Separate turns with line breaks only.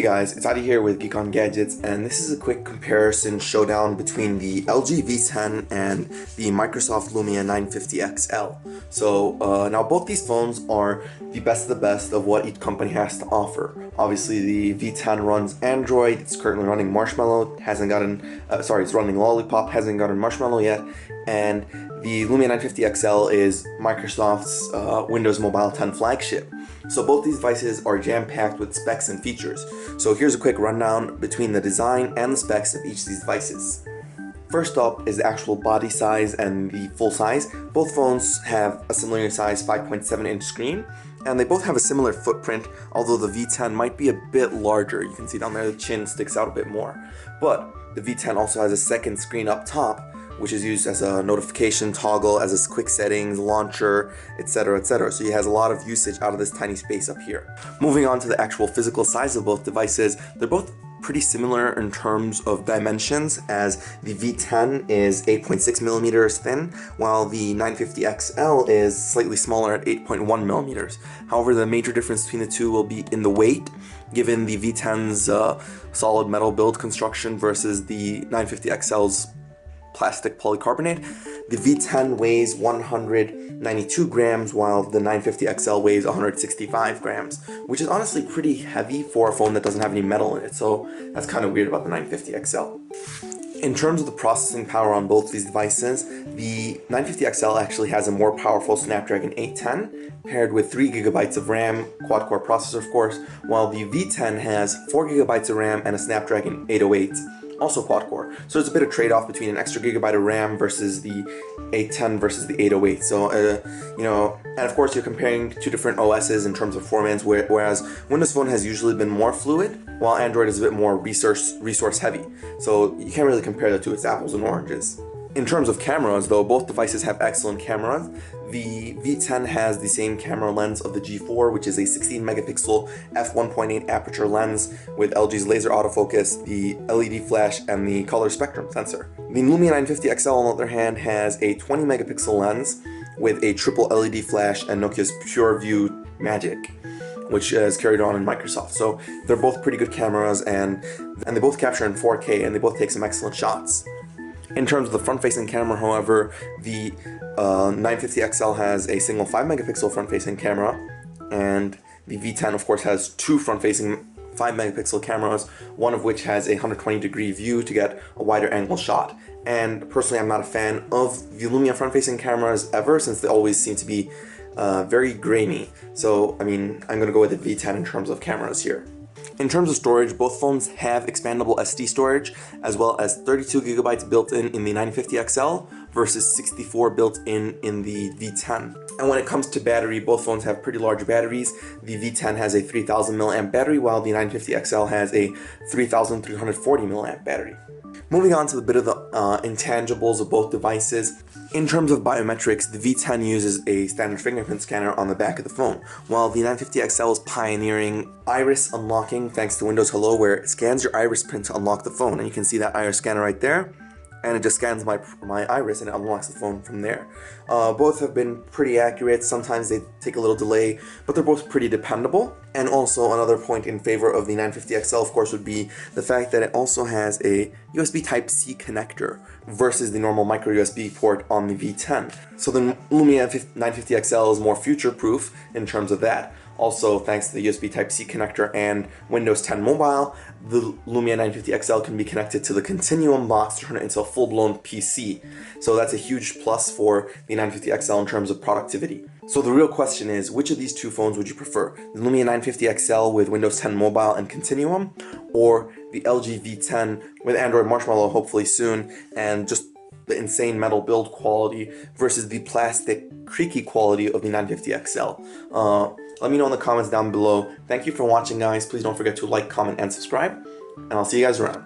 guys, it's Adi here with Geek on Gadgets, and this is a quick comparison showdown between the LG V10 and the Microsoft Lumia 950 XL. So now both these phones are the best of the best of what each company has to offer. Obviously the V10 runs Android, it's currently running Marshmallow, it's running Lollipop, hasn't gotten Marshmallow yet, and the Lumia 950 XL is Microsoft's Windows Mobile 10 flagship. So both these devices are jam-packed with specs and features. So here's a quick rundown between the design and the specs of each of these devices. First up is the actual body size and the full size. Both phones have a similar size 5.7-inch screen, and they both have a similar footprint, although the V10 might be a bit larger. You can see down there the chin sticks out a bit more. But the V10 also has a second screen up top, which is used as a notification toggle, as a quick settings, launcher, etc, etc. So it has a lot of usage out of this tiny space up here. Moving on to the actual physical size of both devices, they're both pretty similar in terms of dimensions, as the V10 is 8.6 millimeters thin, while the 950 XL is slightly smaller at 8.1 millimeters. However, the major difference between the two will be in the weight, given the V10's solid metal build construction versus the 950 XL's plastic polycarbonate. The V10 weighs 192 grams while the 950 XL weighs 165 grams, which is honestly pretty heavy for a phone that doesn't have any metal in it, so that's kind of weird about the 950 XL. In terms of the processing power on both these devices, the 950 XL actually has a more powerful Snapdragon 810 paired with 3 GB of RAM, quad-core processor of course, while the V10 has 4 GB of RAM and a Snapdragon 808. Also quad-core. So there's a bit of trade-off between an extra gigabyte of RAM versus the 810 versus the 808. So, and of course you're comparing two different OSs in terms of performance, whereas Windows Phone has usually been more fluid, while Android is a bit more resource heavy. So you can't really compare the two, it's apples and oranges. In terms of cameras, though, both devices have excellent cameras. The V10 has the same camera lens of the G4, which is a 16 megapixel f1.8 aperture lens with LG's laser autofocus, the LED flash, and the color spectrum sensor. The Lumia 950 XL, on the other hand, has a 20 megapixel lens with a triple LED flash and Nokia's PureView Magic, which is carried on in Microsoft. So they're both pretty good cameras, and they both capture in 4K, and they both take some excellent shots. In terms of the front-facing camera, however, the 950 XL has a single 5 megapixel front-facing camera, and the V10 of course has two front-facing 5 megapixel cameras, one of which has a 120-degree view to get a wider angle shot. And personally, I'm not a fan of the Lumia front-facing cameras ever, since they always seem to be very grainy. So, I mean, I'm going to go with the V10 in terms of cameras here. In terms of storage, both phones have expandable SD storage, as well as 32 gigabytes built in the 950 XL versus 64 built in the V10. And when it comes to battery, both phones have pretty large batteries. The V10 has a 3000 mAh battery, while the 950 XL has a 3340 mAh battery. Moving on to a bit of the intangibles of both devices. In terms of biometrics, the V10 uses a standard fingerprint scanner on the back of the phone, while the 950 XL is pioneering iris unlocking thanks to Windows Hello, where it scans your iris print to unlock the phone. And you can see that iris scanner right there, and it just scans my iris and it unlocks the phone from there. Both have been pretty accurate. Sometimes they take a little delay, but they're both pretty dependable. And also another point in favor of the 950 XL, of course, would be the fact that it also has a USB Type-C connector versus the normal micro USB port on the V10. So the Lumia 950 XL is more future-proof in terms of that. Also, thanks to the USB Type-C connector and Windows 10 Mobile, the Lumia 950 XL can be connected to the Continuum box to turn it into a full-blown PC. So that's a huge plus for the 950 XL in terms of productivity. So the real question is, which of these two phones would you prefer? The Lumia 950 XL with Windows 10 Mobile and Continuum, or the LG V10 with Android Marshmallow hopefully soon, and just the insane metal build quality versus the plastic creaky quality of the 950 XL? Let me know in the comments down below. Thank you for watching, guys. Please don't forget to like, comment, and subscribe, and I'll see you guys around.